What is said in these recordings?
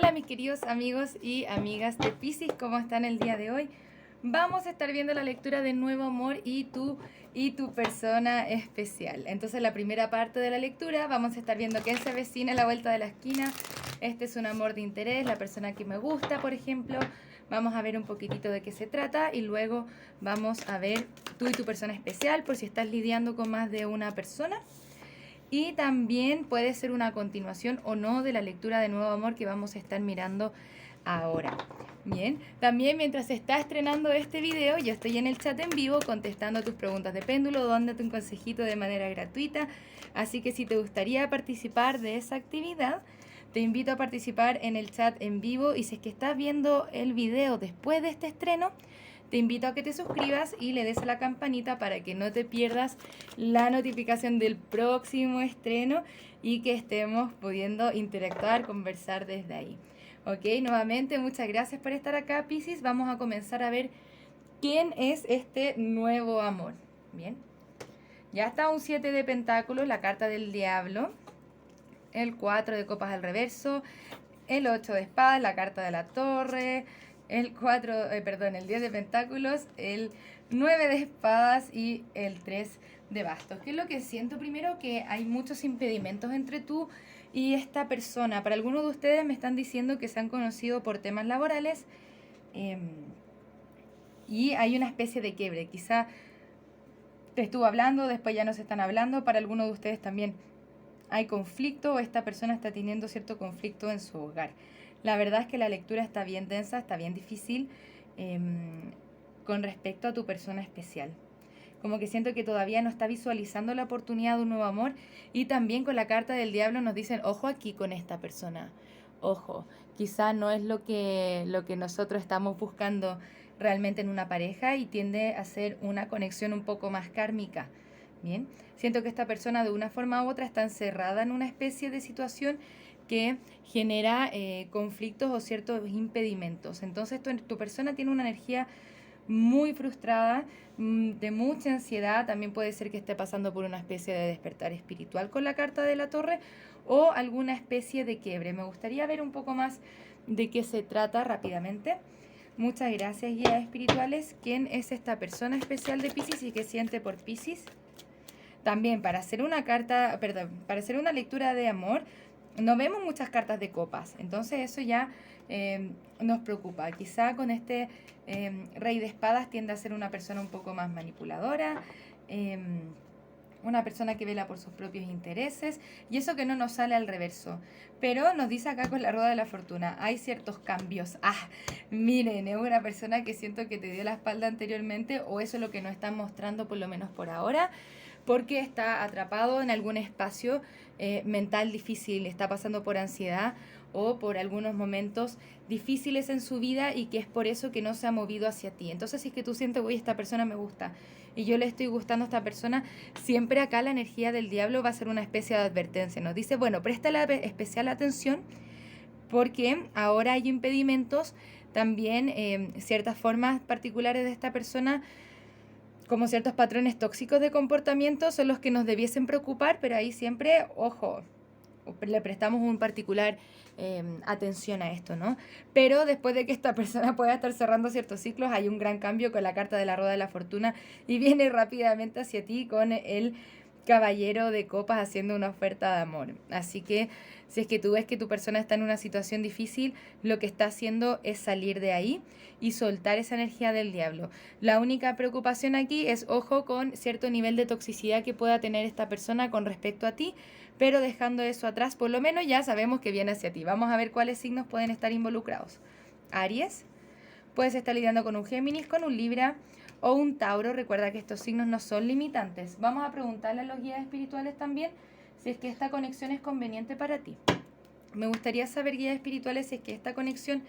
Hola mis queridos amigos y amigas de Piscis, ¿cómo están el día de hoy? Vamos a estar viendo la lectura de Nuevo Amor y tu persona especial. Entonces la primera parte de la lectura vamos a estar viendo quién se avecina a la vuelta de la esquina. Este es un amor de interés, la persona que me gusta, por ejemplo. Vamos a ver un poquitito de qué se trata y luego vamos a ver tú y tu persona especial por si estás lidiando con más de una persona. Y también puede ser una continuación o no de la lectura de Nuevo Amor que vamos a estar mirando ahora. Bien, también mientras se está estrenando este video, yo estoy en el chat en vivo contestando tus preguntas de péndulo, dándote un consejito de manera gratuita. Así que si te gustaría participar de esa actividad, te invito a participar en el chat en vivo. Y si es que estás viendo el video después de este estreno, te invito a que te suscribas y le des a la campanita para que no te pierdas la notificación del próximo estreno y que estemos pudiendo interactuar, conversar desde ahí. Ok, nuevamente muchas gracias por estar acá, Piscis. Vamos a comenzar a ver quién es este nuevo amor. Bien, ya está un 7 de pentáculos, la carta del diablo, el 4 de copas al reverso, el 8 de espadas, la carta de la torre, el 10 de pentáculos, el 9 de espadas y el 3 de bastos. ¿Qué es lo que siento? Primero, que hay muchos impedimentos entre tú y esta persona. Para algunos de ustedes me están diciendo que se han conocido por temas laborales y hay una especie de quiebre. Quizá te estuvo hablando, después ya no se están hablando. Para algunos de ustedes también hay conflicto o esta persona está teniendo cierto conflicto en su hogar. La verdad es que la lectura está bien densa, está bien difícil con respecto a tu persona especial. Como que siento que todavía no está visualizando la oportunidad de un nuevo amor. Y también con la carta del diablo nos dicen, ojo aquí con esta persona. Ojo, quizá no es lo que nosotros estamos buscando realmente en una pareja y tiende a ser una conexión un poco más kármica. Bien, siento que esta persona de una forma u otra está encerrada en una especie de situación que genera conflictos o ciertos impedimentos. Entonces tu persona tiene una energía muy frustrada, de mucha ansiedad. También puede ser que esté pasando por una especie de despertar espiritual con la carta de la torre o alguna especie de quiebre. Me gustaría ver un poco más de qué se trata rápidamente. Muchas gracias, guías espirituales. ¿Quién es esta persona especial de Piscis y qué siente por Piscis? También para hacer una para hacer una lectura de amor, no vemos muchas cartas de copas, entonces eso ya nos preocupa. Quizá con este rey de espadas tiende a ser una persona un poco más manipuladora, una persona que vela por sus propios intereses, y eso que no nos sale al reverso. Pero nos dice acá con la rueda de la fortuna, hay ciertos cambios. Miren, es una persona que siento que te dio la espalda anteriormente, o eso es lo que nos están mostrando por lo menos por ahora, porque está atrapado en algún espacio mental difícil, está pasando por ansiedad o por algunos momentos difíciles en su vida y que es por eso que no se ha movido hacia ti. Entonces, si es que tú sientes, uy, esta persona me gusta y yo le estoy gustando a esta persona, siempre acá la energía del diablo va a ser una especie de advertencia. Nos dice, bueno, préstale especial atención porque ahora hay impedimentos, también ciertas formas particulares de esta persona, como ciertos patrones tóxicos de comportamiento, son los que nos debiesen preocupar, pero ahí siempre, ojo, le prestamos un particular atención a esto, ¿no? Pero después de que esta persona pueda estar cerrando ciertos ciclos, hay un gran cambio con la carta de la rueda de la fortuna y viene rápidamente hacia ti con el caballero de copas haciendo una oferta de amor. Así que si es que tú ves que tu persona está en una situación difícil, lo que está haciendo es salir de ahí y soltar esa energía del diablo. La única preocupación aquí es, ojo, con cierto nivel de toxicidad que pueda tener esta persona con respecto a ti, pero dejando eso atrás, por lo menos ya sabemos que viene hacia ti. Vamos a ver cuáles signos pueden estar involucrados. Aries, puedes estar lidiando con un Géminis, con un Libra o un Tauro. Recuerda que estos signos no son limitantes. Vamos a preguntarle a los guías espirituales también si es que esta conexión es conveniente para ti. Me gustaría saber, guías espirituales, si es que esta conexión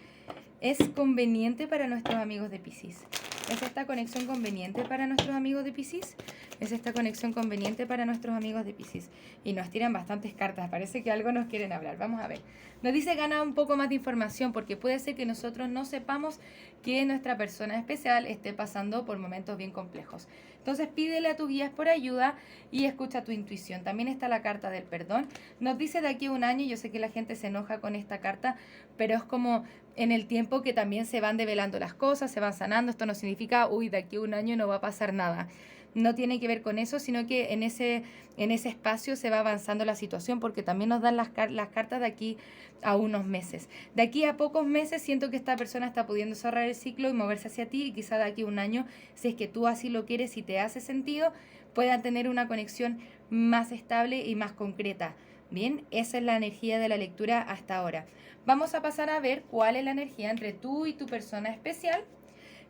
es conveniente para nuestros amigos de Piscis. ¿Es esta conexión conveniente para nuestros amigos de Piscis? ¿Es esta conexión conveniente para nuestros amigos de Piscis? Y nos tiran bastantes cartas, parece que algo nos quieren hablar. Vamos a ver. Nos dice gana un poco más de información, porque puede ser que nosotros no sepamos que nuestra persona especial esté pasando por momentos bien complejos. Entonces pídele a tus guías por ayuda y escucha tu intuición. También está la carta del perdón. Nos dice de aquí a un año, yo sé que la gente se enoja con esta carta, pero es como en el tiempo que también se van develando las cosas, se van sanando. Esto no significa, uy, de aquí a un año no va a pasar nada. No tiene que ver con eso, sino que en ese espacio se va avanzando la situación, porque también nos dan las cartas de aquí a unos meses. De aquí a pocos meses siento que esta persona está pudiendo cerrar el ciclo y moverse hacia ti, y quizá de aquí a un año, si es que tú así lo quieres y te hace sentido, puedan tener una conexión más estable y más concreta. Bien, esa es la energía de la lectura hasta ahora. Vamos a pasar a ver cuál es la energía entre tú y tu persona especial,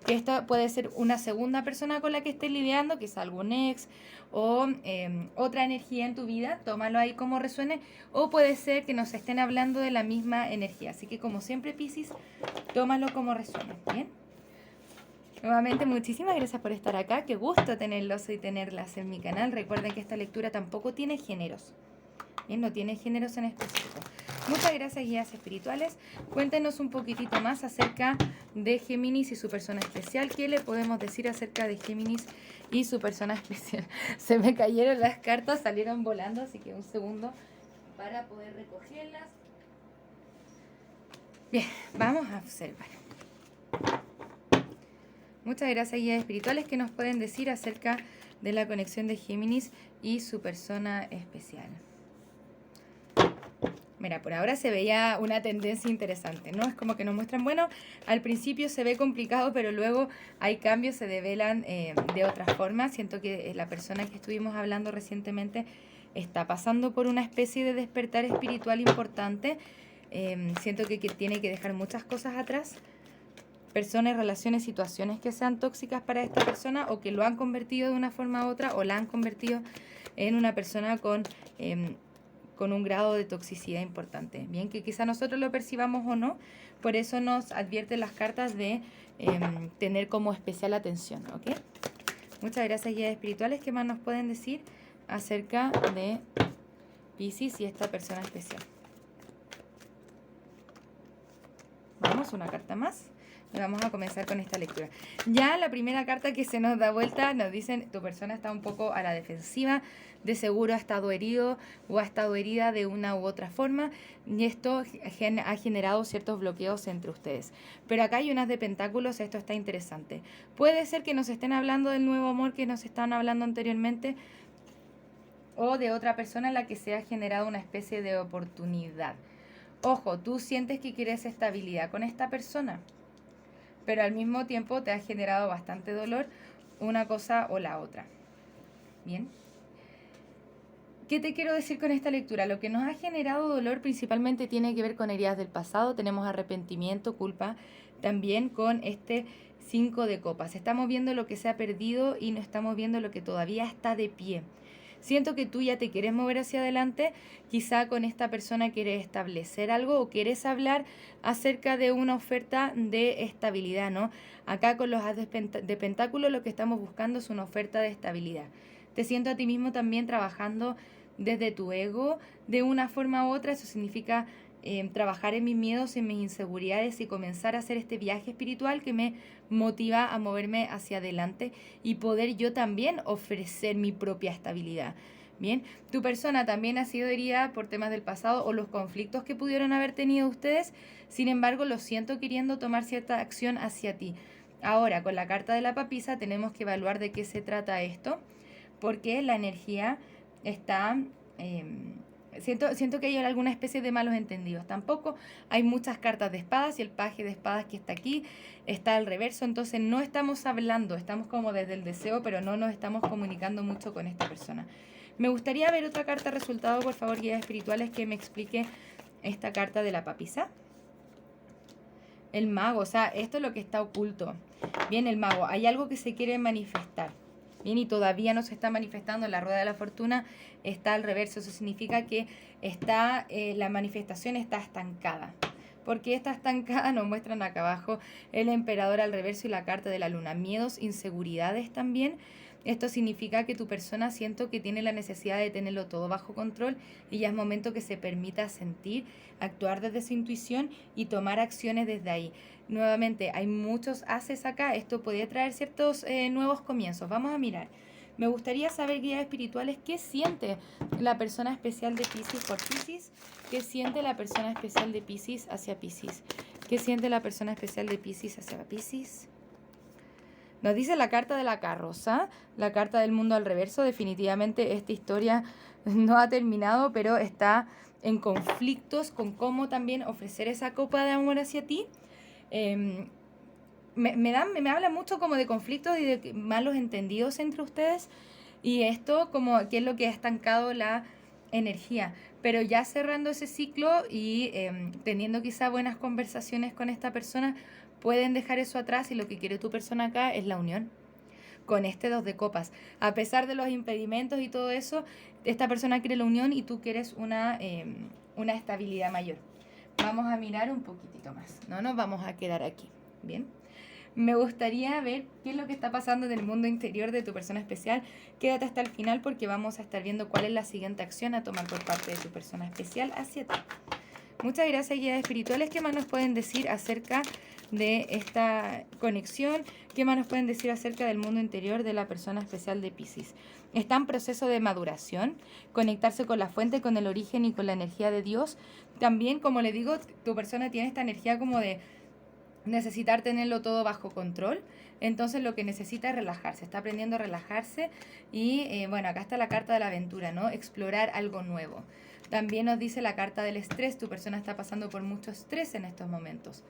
que esta puede ser una segunda persona con la que estés lidiando, quizá algún ex o otra energía en tu vida, tómalo ahí como resuene, o puede ser que nos estén hablando de la misma energía. Así que como siempre, Piscis, tómalo como resuene, ¿bien? Nuevamente, muchísimas gracias por estar acá, qué gusto tenerlos y tenerlas en mi canal. Recuerden que esta lectura tampoco tiene géneros, ¿bien? No tiene géneros en específico. Muchas gracias, guías espirituales. Cuéntenos un poquitito más acerca de Géminis y su persona especial. ¿Qué le podemos decir acerca de Géminis y su persona especial? Se me cayeron las cartas, salieron volando, así que un segundo para poder recogerlas. Bien, vamos a observar. Muchas gracias, guías espirituales. ¿Qué nos pueden decir acerca de la conexión de Géminis y su persona especial? Mira, por ahora se veía una tendencia interesante, ¿no? Es como que nos muestran, bueno, al principio se ve complicado, pero luego hay cambios, se develan de otra forma. Siento que la persona que estuvimos hablando recientemente está pasando por una especie de despertar espiritual importante. Siento que tiene que dejar muchas cosas atrás. Personas, relaciones, situaciones que sean tóxicas para esta persona o que lo han convertido de una forma u otra o la han convertido en una persona con un grado de toxicidad importante. Bien, que quizá nosotros lo percibamos o no, por eso nos advierten las cartas de tener como especial atención, ¿ok? Muchas gracias, guías espirituales. ¿Qué más nos pueden decir acerca de Piscis y esta persona especial? Vamos, una carta más. Y vamos a comenzar con esta lectura. Ya la primera carta que se nos da vuelta nos dicen, tu persona está un poco a la defensiva, de seguro ha estado herido o ha estado herida de una u otra forma, y esto ha generado ciertos bloqueos entre ustedes. Pero acá hay unas de pentáculos, esto está interesante. Puede ser que nos estén hablando del nuevo amor que nos estaban hablando anteriormente, o de otra persona en la que se ha generado una especie de oportunidad. Ojo, tú sientes que quieres estabilidad con esta persona, pero al mismo tiempo te ha generado bastante dolor una cosa o la otra. Bien. ¿Qué te quiero decir con esta lectura? Lo que nos ha generado dolor principalmente tiene que ver con heridas del pasado. Tenemos arrepentimiento, culpa, también con este 5 de copas. Estamos viendo lo que se ha perdido y no estamos viendo lo que todavía está de pie. Siento que tú ya te quieres mover hacia adelante, quizá con esta persona quieres establecer algo o quieres hablar acerca de una oferta de estabilidad, ¿no? Acá con los as de pentáculos lo que estamos buscando es una oferta de estabilidad. Te siento a ti mismo también trabajando desde tu ego de una forma u otra. Eso significa trabajar en mis miedos, en mis inseguridades y comenzar a hacer este viaje espiritual que me motiva a moverme hacia adelante y poder yo también ofrecer mi propia estabilidad. Bien, tu persona también ha sido herida por temas del pasado o los conflictos que pudieron haber tenido ustedes, sin embargo lo siento queriendo tomar cierta acción hacia ti. Ahora, con la carta de la papisa tenemos que evaluar de qué se trata esto, porque la energía está... Siento que hay alguna especie de malos entendidos. Tampoco hay muchas cartas de espadas y el paje de espadas que está aquí está al reverso. Entonces no estamos hablando, estamos como desde el deseo, pero no nos estamos comunicando mucho con esta persona. Me gustaría ver otra carta resultado, por favor, guías espirituales, que me explique esta carta de la papisa. El mago, o sea, esto es lo que está oculto. Bien, el mago, hay algo que se quiere manifestar. Bien, y todavía no se está manifestando. La rueda de la fortuna está al reverso. Eso significa que la manifestación está estancada. ¿Por qué está estancada? Nos muestran acá abajo el emperador al reverso y la carta de la luna. Miedos, inseguridades también. Esto significa que tu persona siento que tiene la necesidad de tenerlo todo bajo control y ya es momento que se permita sentir, actuar desde su intuición y tomar acciones desde ahí. Nuevamente, hay muchos haces acá, esto puede traer ciertos nuevos comienzos. Vamos a mirar. Me gustaría saber, guías espirituales, qué siente la persona especial de Piscis por Piscis, qué siente la persona especial de Piscis hacia Piscis, qué siente la persona especial de Piscis hacia Piscis. Nos dice la carta de la carroza, la carta del mundo al reverso. Definitivamente esta historia no ha terminado, pero está en conflictos con cómo también ofrecer esa copa de amor hacia ti. Me habla mucho como de conflictos y de malos entendidos entre ustedes, y esto como que es lo que ha estancado la energía. Pero ya cerrando ese ciclo y teniendo quizá buenas conversaciones con esta persona, pueden dejar eso atrás, y lo que quiere tu persona acá es la unión con este 2 de copas. A pesar de los impedimentos y todo eso, esta persona quiere la unión y tú quieres una estabilidad mayor. Vamos a mirar un poquitito más, no nos vamos a quedar aquí, ¿bien? Me gustaría ver qué es lo que está pasando en el mundo interior de tu persona especial. Quédate hasta el final porque vamos a estar viendo cuál es la siguiente acción a tomar por parte de tu persona especial hacia ti. Muchas gracias, guías espirituales. ¿Qué más nos pueden decir acerca de esta conexión? ¿Qué más nos pueden decir acerca del mundo interior de la persona especial de Piscis? Está en proceso de maduración, conectarse con la fuente, con el origen y con la energía de Dios. También, como le digo, tu persona tiene esta energía como de necesitar tenerlo todo bajo control. Entonces lo que necesita es relajarse, está aprendiendo a relajarse y bueno, acá está la carta de la aventura, ¿no? Explorar algo nuevo. También nos dice la carta del estrés, tu persona está pasando por mucho estrés en estos momentos.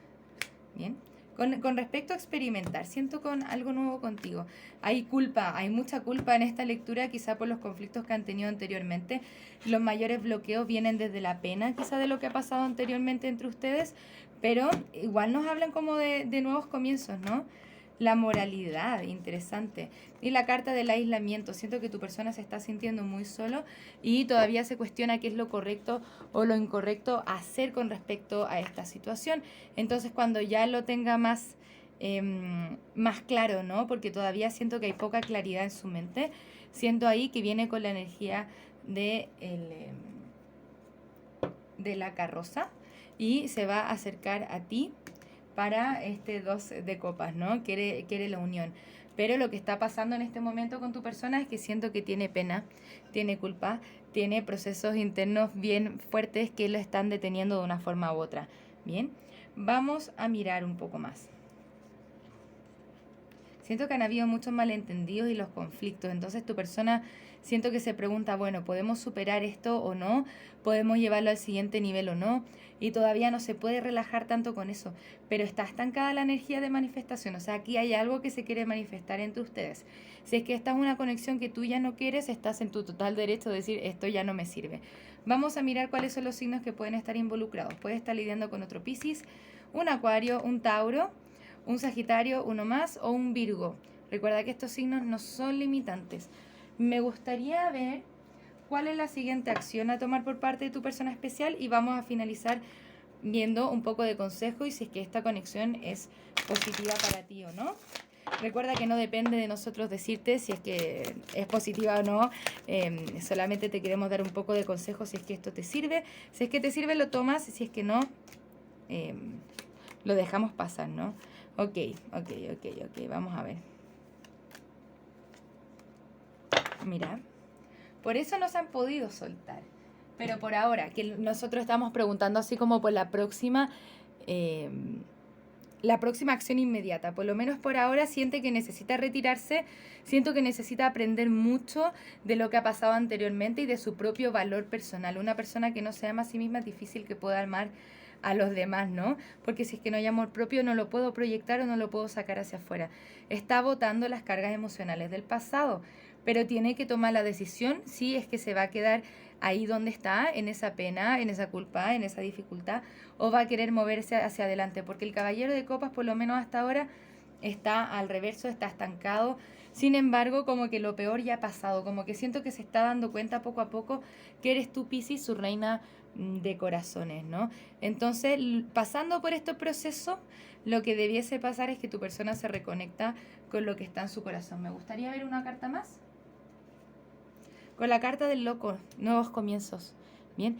Bien. Con respecto a experimentar, siento con algo nuevo contigo. Hay culpa, hay mucha culpa en esta lectura, quizá por los conflictos que han tenido anteriormente. Los mayores bloqueos vienen desde la pena, quizá de lo que ha pasado anteriormente entre ustedes, pero igual nos hablan como de nuevos comienzos, ¿no? La moralidad, interesante. Y la carta del aislamiento. Siento que tu persona se está sintiendo muy solo y todavía se cuestiona qué es lo correcto o lo incorrecto hacer con respecto a esta situación. Entonces, cuando ya lo tenga más, más claro, ¿no? Porque todavía siento que hay poca claridad en su mente. Siento ahí que viene con la energía de la carroza y se va a acercar a ti para este 2 de copas, ¿no? Quiere la unión. Pero lo que está pasando en este momento con tu persona es que siento que tiene pena, tiene culpa, tiene procesos internos bien fuertes que lo están deteniendo de una forma u otra. Bien, vamos a mirar un poco más. Siento que han habido muchos malentendidos y los conflictos. Entonces tu persona siento que se pregunta, bueno, ¿podemos superar esto o no? ¿Podemos llevarlo al siguiente nivel o no? Y todavía no se puede relajar tanto con eso. Pero está estancada la energía de manifestación. O sea, aquí hay algo que se quiere manifestar entre ustedes. Si es que esta es una conexión que tú ya no quieres, estás en tu total derecho de decir, esto ya no me sirve. Vamos a mirar cuáles son los signos que pueden estar involucrados. Puede estar lidiando con otro Piscis, un Acuario, un Tauro, un Sagitario, uno más, o un Virgo. Recuerda que estos signos no son limitantes. Me gustaría ver cuál es la siguiente acción a tomar por parte de tu persona especial y vamos a finalizar viendo un poco de consejo y si es que esta conexión es positiva para ti o no. Recuerda que no depende de nosotros decirte si es que es positiva o no, solamente te queremos dar un poco de consejo si es que esto te sirve. Si es que te sirve lo tomas, si es que no, lo dejamos pasar, ¿no? Ok, vamos a ver. Mira, por eso nos han podido soltar. Pero por ahora, que nosotros estamos preguntando así como por la próxima acción inmediata. Por lo menos por ahora siente que necesita retirarse, siento que necesita aprender mucho de lo que ha pasado anteriormente y de su propio valor personal. Una persona que no se ama a sí misma es difícil que pueda amar a los demás, ¿no? Porque si es que no hay amor propio, no lo puedo proyectar o no lo puedo sacar hacia afuera. Está botando las cargas emocionales del pasado, pero tiene que tomar la decisión si es que se va a quedar ahí donde está, en esa pena, en esa culpa, en esa dificultad, o va a querer moverse hacia adelante, porque el caballero de copas, por lo menos hasta ahora, está al reverso, está estancado. Sin embargo, como que lo peor ya ha pasado, como que siento que se está dando cuenta poco a poco que eres tú, Piscis, su reina de corazones, ¿no? Entonces, pasando por este proceso, lo que debiese pasar es que tu persona se reconecta con lo que está en su corazón. Me gustaría ver una carta más. Con la carta del loco, nuevos comienzos. Bien,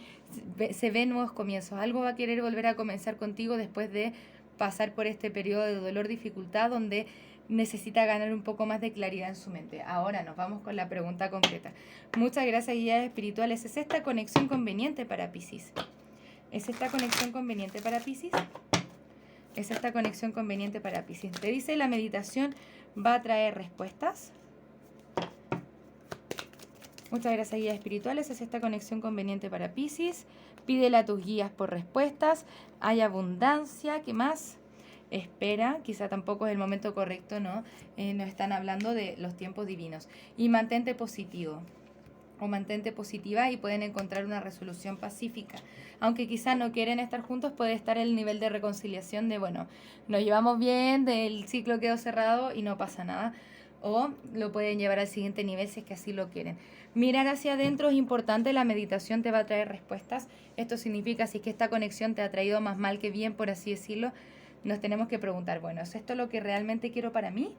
se ven nuevos comienzos. Algo va a querer volver a comenzar contigo después de pasar por este periodo de dolor, dificultad, donde necesita ganar un poco más de claridad en su mente. Ahora nos vamos con la pregunta concreta. Muchas gracias, guías espirituales. ¿Es esta conexión conveniente para Piscis? ¿Es esta conexión conveniente para Piscis? ¿Es esta conexión conveniente para Piscis? Te dice, la meditación va a traer respuestas. Muchas gracias, guías espirituales. ¿Es esta conexión conveniente para Piscis? Pídele a tus guías por respuestas. Hay abundancia. ¿Qué más? Espera, quizá tampoco es el momento correcto, ¿no? Nos están hablando de los tiempos divinos. Y mantente positivo o mantente positiva y pueden encontrar una resolución pacífica. Aunque quizá no quieren estar juntos, puede estar el nivel de reconciliación de, bueno, nos llevamos bien, el ciclo quedó cerrado y no pasa nada. O lo pueden llevar al siguiente nivel si es que así lo quieren. Mirar hacia adentro es importante, la meditación te va a traer respuestas. Esto significa, si es que esta conexión te ha traído más mal que bien, por así decirlo, nos tenemos que preguntar, bueno, ¿es esto lo que realmente quiero para mí?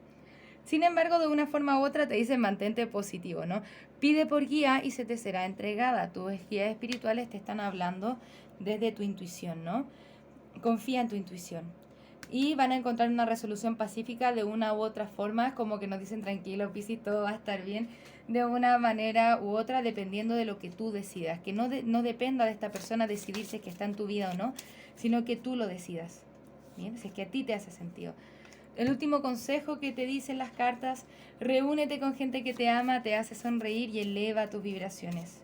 Sin embargo, de una forma u otra te dicen mantente positivo, ¿no? Pide por guía y se te será entregada. Tus guías espirituales te están hablando desde tu intuición, ¿no? Confía en tu intuición. Y van a encontrar una resolución pacífica de una u otra forma, como que nos dicen tranquilo, Piscis, todo va a estar bien, de una manera u otra, dependiendo de lo que tú decidas. Que no dependa de esta persona decidir si es que está en tu vida o no, sino que tú lo decidas. Bien, si es que a ti te hace sentido. El último consejo que te dicen las cartas, reúnete con gente que te ama, te hace sonreír y eleva tus vibraciones.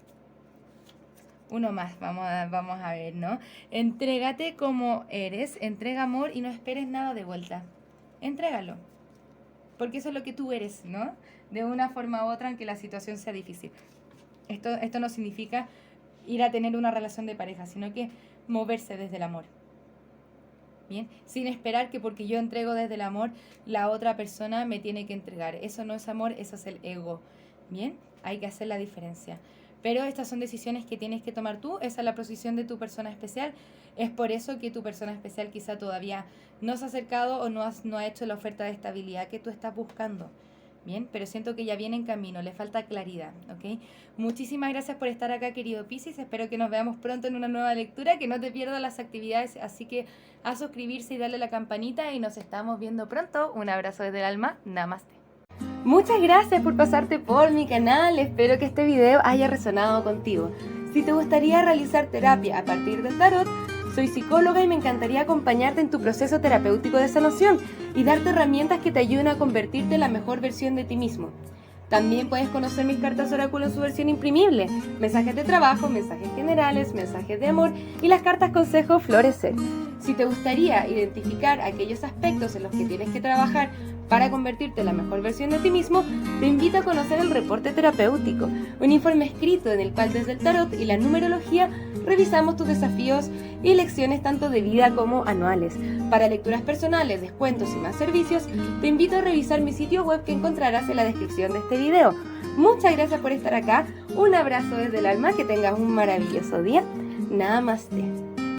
Uno más, vamos a ver, ¿no? Entrégate como eres, entrega amor y no esperes nada de vuelta. Entrégalo, porque eso es lo que tú eres, ¿no? De una forma u otra, aunque la situación sea difícil. Esto no significa ir a tener una relación de pareja, sino que moverse desde el amor. Bien, sin esperar que porque yo entrego desde el amor, la otra persona me tiene que entregar. Eso no es amor, eso es el ego. Bien, hay que hacer la diferencia. Pero estas son decisiones que tienes que tomar tú. Esa es la posición de tu persona especial. Es por eso que tu persona especial quizá todavía no se ha acercado o no ha hecho la oferta de estabilidad que tú estás buscando. Bien, pero siento que ya viene en camino, le falta claridad, ¿ok? Muchísimas gracias por estar acá, querido Piscis. Espero que nos veamos pronto en una nueva lectura, que no te pierdas las actividades, así que a suscribirse y darle a la campanita y nos estamos viendo pronto. Un abrazo desde el alma, namaste. Muchas gracias por pasarte por mi canal, espero que este video haya resonado contigo. Si te gustaría realizar terapia a partir del tarot, soy psicóloga y me encantaría acompañarte en tu proceso terapéutico de sanación y darte herramientas que te ayuden a convertirte en la mejor versión de ti mismo. También puedes conocer mis cartas oráculo en su versión imprimible, mensajes de trabajo, mensajes generales, mensajes de amor y las cartas consejo florecer. Si te gustaría identificar aquellos aspectos en los que tienes que trabajar para convertirte en la mejor versión de ti mismo, te invito a conocer el reporte terapéutico, un informe escrito en el cual desde el tarot y la numerología revisamos tus desafíos y lecciones tanto de vida como anuales. Para lecturas personales, descuentos y más servicios, te invito a revisar mi sitio web que encontrarás en la descripción de este video. Muchas gracias por estar acá, un abrazo desde el alma, que tengas un maravilloso día. Namaste.